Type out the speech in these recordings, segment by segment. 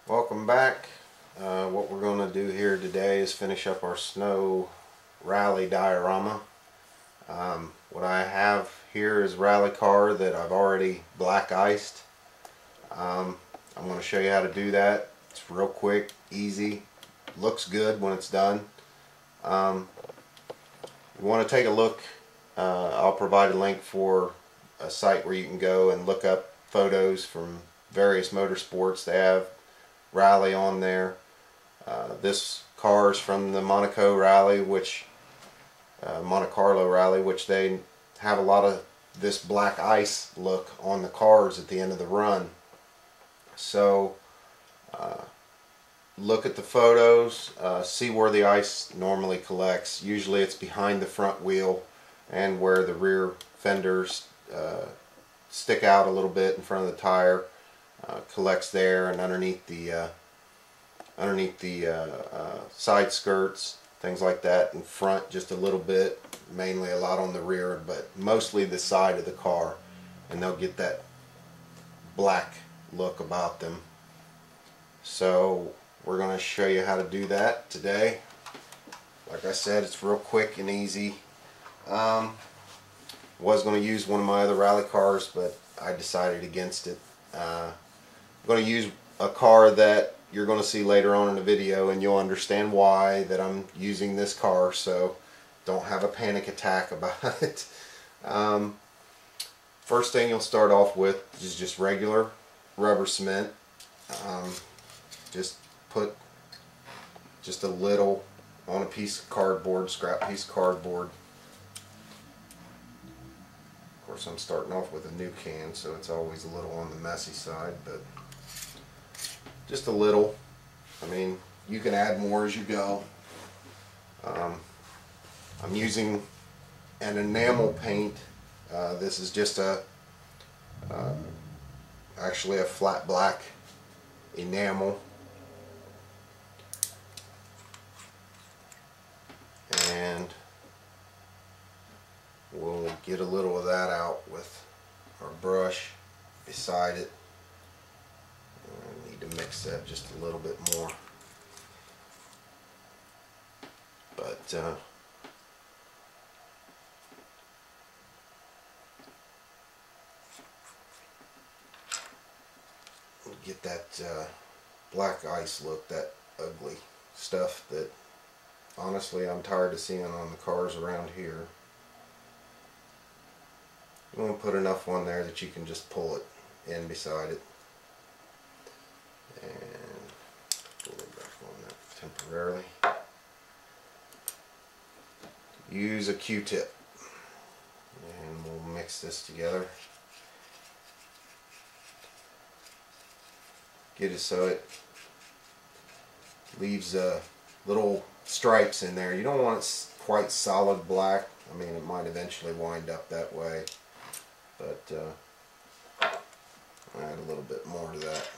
Welcome back. What we're going to do here today is finish up our Snow Rally diorama. What I have here is a rally car that I've already black iced. I'm going to show you how to do that. It's real quick, easy, looks good when it's done. You want to take a look. I'll provide a link for a site where you can go and look up photos from various motorsports. They have rally on there. This car is from the Monte Carlo rally, which they have a lot of this black ice look on the cars at the end of the run. So look at the photos, see where the ice normally collects. Usually it's behind the front wheel and where the rear fenders stick out a little bit in front of the tire. Collects there, and underneath the side skirts, things like that. In front just a little bit, mainly a lot on the rear, but mostly the side of the car, and they'll get that black look about them. So we're going to show you how to do that today. Like I said, it's real quick and easy. Was going to use one of my other rally cars, but I decided against it. I'm going to use a car that you're going to see later on in the video, and you'll understand why that I'm using this car, so don't have a panic attack about it. First thing you'll start off with is just regular rubber cement. Just put just a little on a piece of cardboard, scrap piece of cardboard. Of course, I'm starting off with a new can, so it's always a little on the messy side, but just a little. I mean, you can add more as you go. I'm using an enamel paint. This is just actually a flat black enamel. And we'll get a little of that out with our brush beside it. I need to mix that just a little bit more. But get that black ice look, that ugly stuff that honestly I'm tired of seeing on the cars around here. You want to put enough on there that you can just pull it in beside it. And pull it back on that temporarily. Use a Q-tip, and we'll mix this together. Get it so it leaves little stripes in there. You don't want it quite solid black. I mean, it might eventually wind up that way, but add a little bit more to that.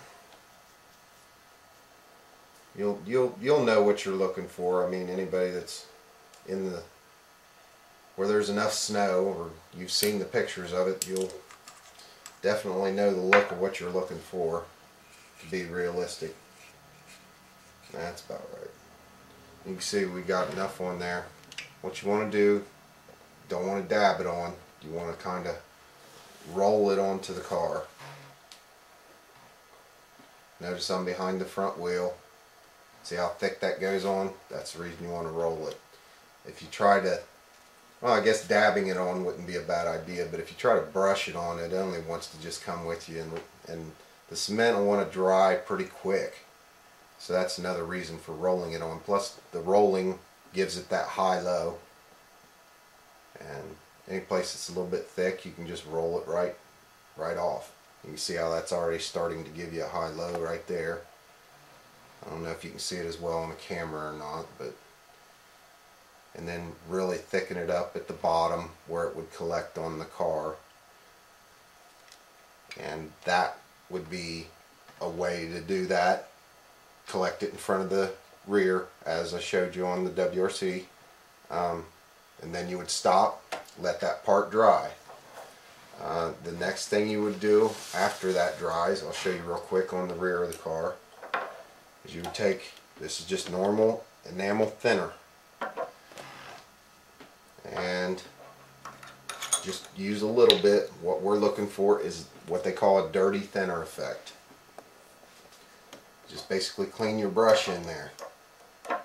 You'll know what you're looking for. I mean, anybody that's in the where there's enough snow, or you've seen the pictures of it, you'll definitely know the look of what you're looking for to be realistic. That's about right. You can see we got enough on there. What you want to do, don't want to dab it on. You want to kind of roll it onto the car. Notice I'm behind the front wheel. See how thick that goes on? That's the reason you want to roll it. If you try to, well, I guess dabbing it on wouldn't be a bad idea, but if you try to brush it on, it only wants to just come with you, and the cement will want to dry pretty quick. So that's another reason for rolling it on. Plus the rolling gives it that high-low. And any place that's a little bit thick, you can just roll it right off. You can see how that's already starting to give you a high-low right there. I don't know if you can see it as well on the camera or not, but and then really thicken it up at the bottom where it would collect on the car. And that would be a way to do that. Collect it in front of the rear as I showed you on the WRC, and then you would stop, let that part dry. The next thing you would do after that dries, I'll show you real quick on the rear of the car, is you would take, this is just normal enamel thinner, and just use a little bit. What we're looking for is what they call a dirty thinner effect. Just basically clean your brush in there. If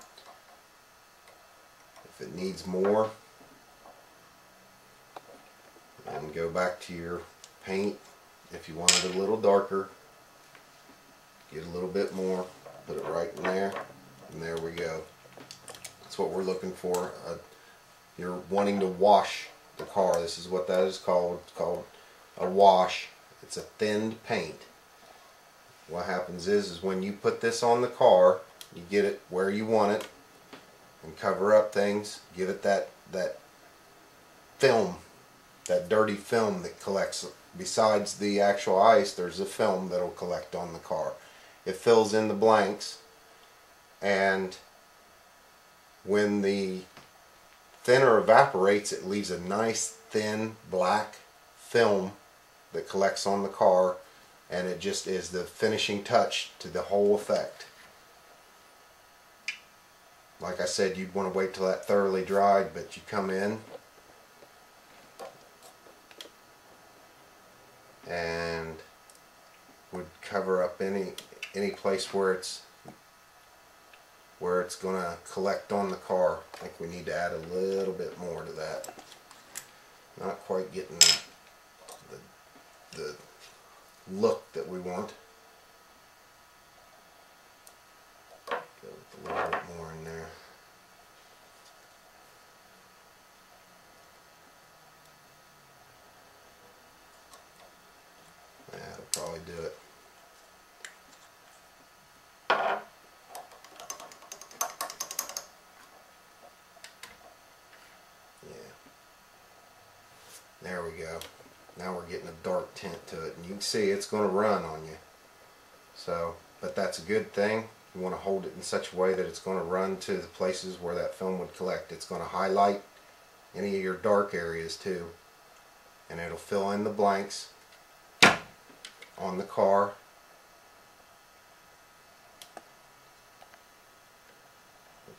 it needs more, and go back to your paint. If you want it a little darker, get a little bit more, put it right in there, and there we go. That's what we're looking for. You're wanting to wash the car. This is what that is called. It's called a wash. It's a thinned paint. What happens is when you put this on the car, you get it where you want it, and cover up things, give it that film, that dirty film that collects. Besides the actual ice, there's a film that'll collect on the car. It fills in the blanks, and when the thinner evaporates, it leaves a nice thin black film that collects on the car, and it just is the finishing touch to the whole effect. Like I said, you'd want to wait till that thoroughly dried, but you come in and would cover up any place where it's going to collect on the car. I think we need to add a little bit more to that. Not quite getting the look that we want. Go with a little bit more in there. That'll probably do it. There we go. Now we're getting a dark tint to it, and you can see it's going to run on you. So, but that's a good thing. You want to hold it in such a way that it's going to run to the places where that film would collect. It's going to highlight any of your dark areas too, and it'll fill in the blanks on the car.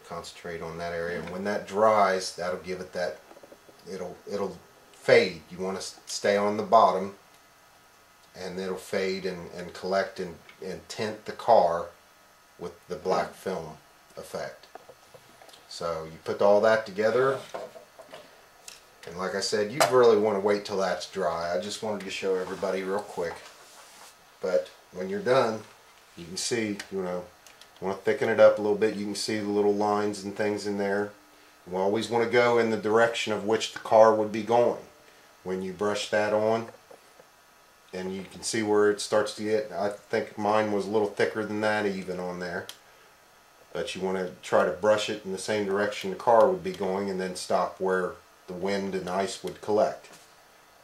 Concentrate on that area, and when that dries, that'll give it that, it'll fade. You want to stay on the bottom, and it'll fade and collect and tint the car with the black film effect. So you put all that together, and like I said, you really want to wait till that's dry. I just wanted to show everybody real quick. But when you're done, you can see, you know, want to thicken it up a little bit. You can see the little lines and things in there. You always want to go in the direction of which the car would be going. When you brush that on, and you can see where it starts to get, I think mine was a little thicker than that even on there, but you want to try to brush it in the same direction the car would be going, and then stop where the wind and ice would collect,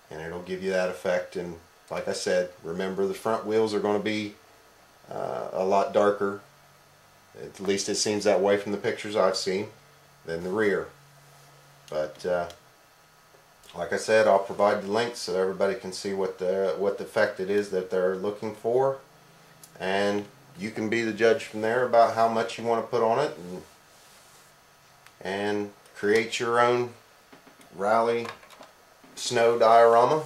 and it'll give you that effect. And like I said, remember the front wheels are going to be a lot darker, at least it seems that way from the pictures I've seen, than the rear. But like I said, I'll provide the links so everybody can see what the effect it is that they're looking for, and you can be the judge from there about how much you want to put on it, and create your own rally snow diorama.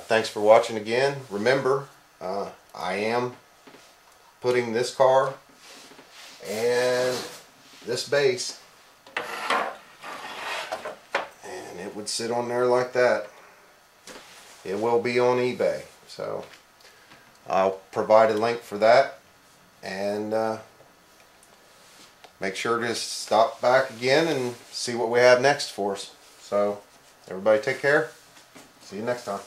Thanks for watching again. Remember, I am putting this car and this base, it would sit on there like that. It will be on eBay, so I'll provide a link for that, and make sure to stop back again and see what we have next for us. So everybody take care. See you next time.